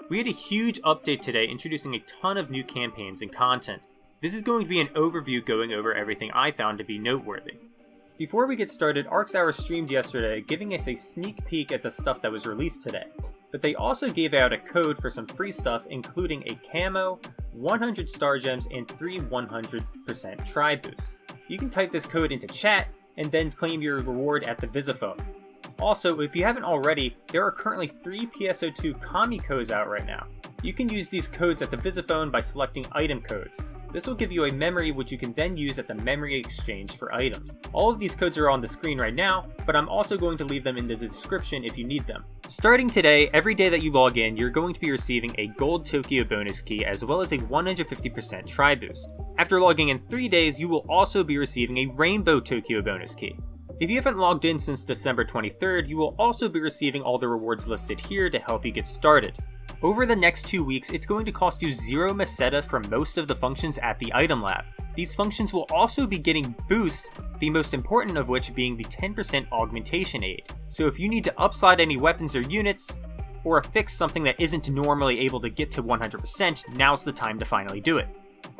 We had a huge update today introducing a ton of new campaigns and content. This is going to be an overview going over everything I found to be noteworthy. Before we get started, ARKSYOU streamed yesterday giving us a sneak peek at the stuff that was released today. But they also gave out a code for some free stuff including a camo, 100 star gems, and 3 100% tri boosts. You can type this code into chat and then claim your reward at the Visiphone. Also, if you haven't already, there are currently 3 PSO2 Comi Codes out right now. You can use these codes at the Visiphone by selecting item codes. This will give you a memory which you can then use at the memory exchange for items. All of these codes are on the screen right now, but I'm also going to leave them in the description if you need them. Starting today, every day that you log in, you're going to be receiving a gold Tokyo bonus key as well as a 150% tri boost. After logging in 3 days, you will also be receiving a rainbow Tokyo bonus key. If you haven't logged in since December 23rd, you will also be receiving all the rewards listed here to help you get started. Over the next 2 weeks, it's going to cost you 0 meseta for most of the functions at the item lab. These functions will also be getting boosts, the most important of which being the 10% augmentation aid. So if you need to upslide any weapons or units, or affix something that isn't normally able to get to 100%, now's the time to finally do it.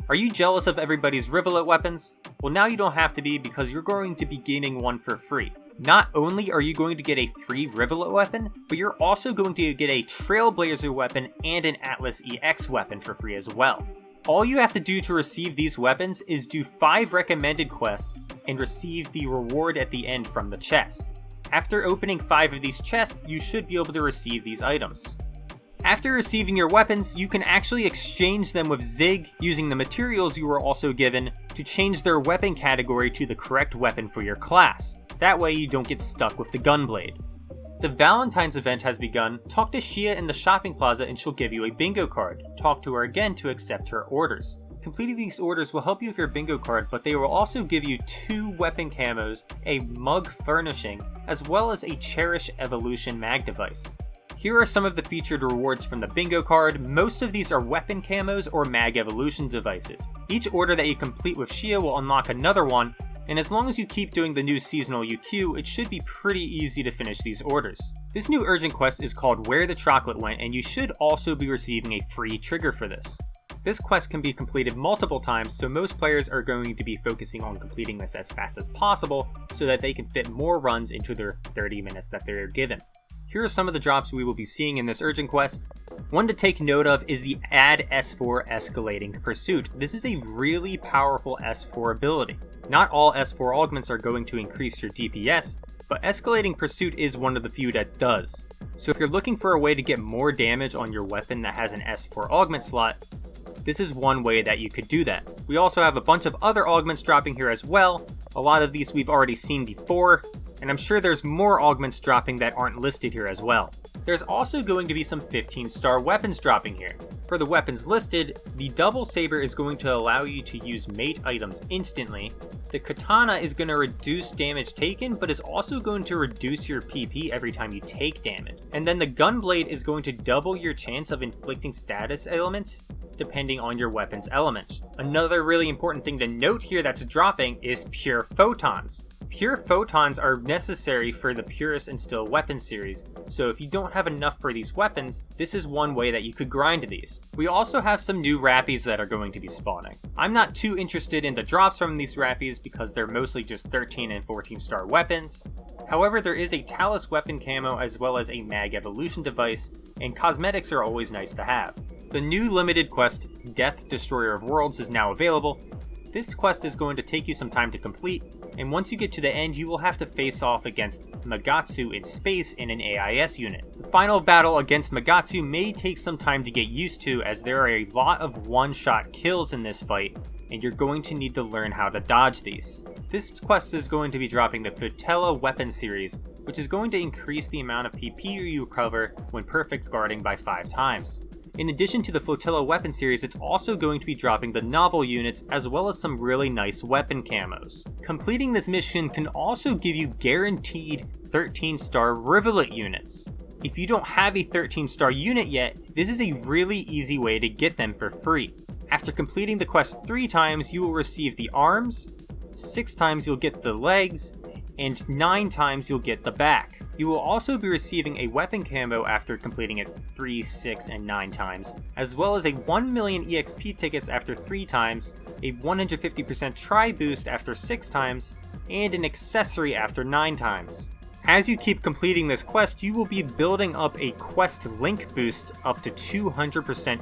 Are you jealous of everybody's Rivalate weapons? Well, now you don't have to be because you're going to be gaining one for free. Not only are you going to get a free Rivalate weapon, but you're also going to get a Trailblazer weapon and an Atlas EX weapon for free as well. All you have to do to receive these weapons is do 5 recommended quests and receive the reward at the end from the chest. After opening 5 of these chests, you should be able to receive these items. After receiving your weapons, you can actually exchange them with Zig using the materials you were also given to change their weapon category to the correct weapon for your class. That way you don't get stuck with the gunblade. The Valentines Event has begun. Talk to Shia in the shopping plaza and she'll give you a bingo card. Talk to her again to accept her orders. Completing these orders will help you with your bingo card, but they will also give you 2 weapon camos, a mug furnishing, as well as a Cherish Evolution mag device. Here are some of the featured rewards from the bingo card. Most of these are weapon camos or mag evolution devices. Each order that you complete with Shia will unlock another one, and as long as you keep doing the new seasonal UQ, it should be pretty easy to finish these orders. This new urgent quest is called Where the Chocolate Went, and you should also be receiving a free trigger for this. This quest can be completed multiple times, so most players are going to be focusing on completing this as fast as possible so that they can fit more runs into their 30 minutes that they're given. Here are some of the drops we will be seeing in this urgent quest. One to take note of is the Add S4 Escalating Pursuit. This is a really powerful S4 ability. Not all S4 augments are going to increase your DPS, but Escalating Pursuit is one of the few that does. So if you're looking for a way to get more damage on your weapon that has an S4 augment slot, this is one way that you could do that. We also have a bunch of other augments dropping here as well. A lot of these we've already seen before, and I'm sure there's more augments dropping that aren't listed here as well. There's also going to be some 15-star weapons dropping here. For the weapons listed, the Double Saber is going to allow you to use mate items instantly. The Katana is going to reduce damage taken, but is also going to reduce your PP every time you take damage. And then the Gunblade is going to double your chance of inflicting status elements depending on your weapon's element. Another really important thing to note here that's dropping is Pure Photons. Pure Photons are necessary for the Puras and Still Weapon series, so if you don't have enough for these weapons, this is one way that you could grind these. We also have some new Rappys that are going to be spawning. I'm not too interested in the drops from these Rappys because they're mostly just 13 and 14 star weapons. However, there is a Talus weapon camo as well as a mag evolution device, and cosmetics are always nice to have. The new limited quest, Death Destroyer of Worlds, is now available. This quest is going to take you some time to complete, and once you get to the end, you will have to face off against Magatsu in space in an AIS unit. The final battle against Magatsu may take some time to get used to, as there are a lot of one-shot kills in this fight, and you're going to need to learn how to dodge these. This quest is going to be dropping the Flotilla weapon series, which is going to increase the amount of PP you recover when perfect guarding by 5 times. In addition to the Flotilla weapon series, it's also going to be dropping the novel units as well as some really nice weapon camos. Completing this mission can also give you guaranteed 13-star Rivalate units. If you don't have a 13-star unit yet, this is a really easy way to get them for free. After completing the quest 3 times, you will receive the arms, 6 times you'll get the legs, and 9 times you'll get the back. You will also be receiving a weapon camo after completing it 3, 6, and 9 times, as well as a 1 million EXP tickets after 3 times, a 150% try boost after 6 times, and an accessory after 9 times. As you keep completing this quest, you will be building up a quest link boost up to 200%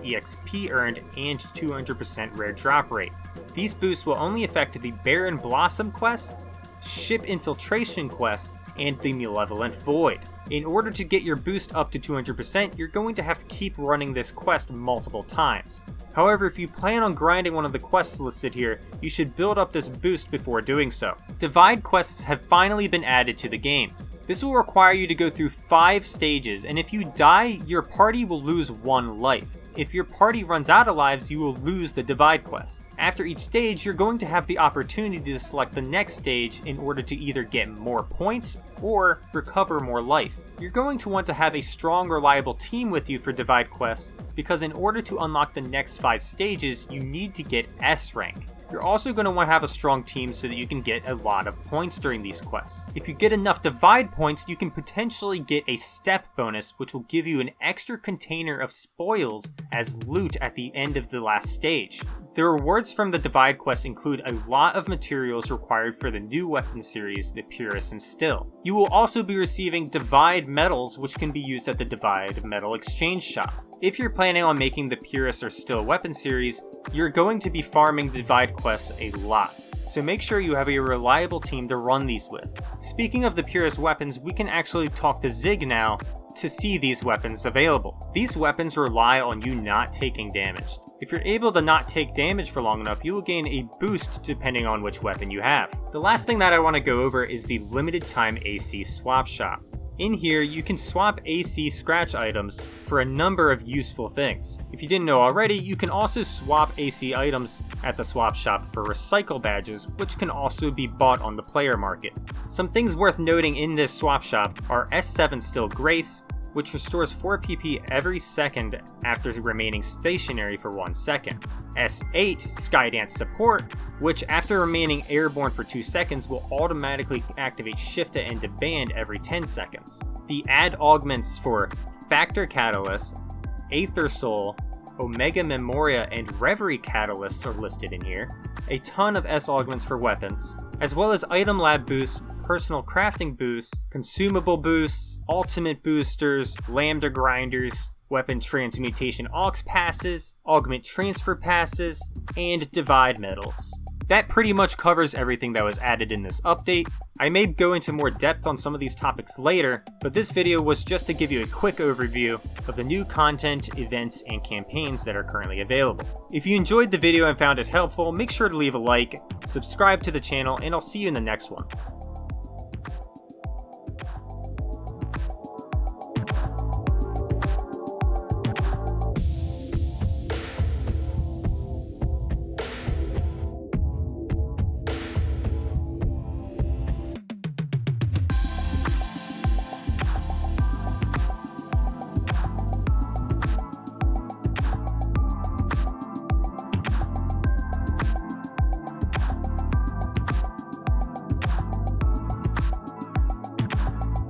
EXP earned and 200% rare drop rate. These boosts will only affect the Barren Blossom quest, Ship Infiltration quest, and the Malevolent Void. In order to get your boost up to 200%, you're going to have to keep running this quest multiple times. However, if you plan on grinding one of the quests listed here, you should build up this boost before doing so. Divide quests have finally been added to the game. This will require you to go through 5 stages, and if you die, your party will lose 1 life. If your party runs out of lives, you will lose the Divide quest. After each stage, you're going to have the opportunity to select the next stage in order to either get more points or recover more life. You're going to want to have a strong, reliable team with you for Divide quests, because in order to unlock the next 5 stages, you need to get S rank. You're also going to want to have a strong team so that you can get a lot of points during these quests. If you get enough Divide points, you can potentially get a step bonus, which will give you an extra container of spoils as loot at the end of the last stage. The rewards from the Divide quest include a lot of materials required for the new weapon series, the Puras and Still. You will also be receiving Divide medals, which can be used at the Divide Metal Exchange Shop. If you're planning on making the Puras or Still weapon series, you're going to be farming Divide quests a lot, so make sure you have a reliable team to run these with. Speaking of the Puras weapons, we can actually talk to Zig now to see these weapons available. These weapons rely on you not taking damage. If you're able to not take damage for long enough, you will gain a boost depending on which weapon you have. The last thing that I want to go over is the limited time AC swap shop. In here, you can swap AC scratch items for a number of useful things. If you didn't know already, you can also swap AC items at the swap shop for recycle badges, which can also be bought on the player market. Some things worth noting in this swap shop are S7 Still Grace, which restores 4 PP every second after remaining stationary for 1 second. S8 Skydance Support, which after remaining airborne for 2 seconds will automatically activate Shift to End a band every 10 seconds. The add augments for Factor Catalyst, Aether Soul, Omega Memoria, and Reverie Catalysts are listed in here. A ton of S augments for weapons, as well as item lab boosts, personal crafting boosts, consumable boosts, ultimate boosters, lambda grinders, weapon transmutation aux passes, augment transfer passes, and divide medals. That pretty much covers everything that was added in this update. I may go into more depth on some of these topics later, but this video was just to give you a quick overview of the new content, events, and campaigns that are currently available. If you enjoyed the video and found it helpful, make sure to leave a like, subscribe to the channel, and I'll see you in the next one.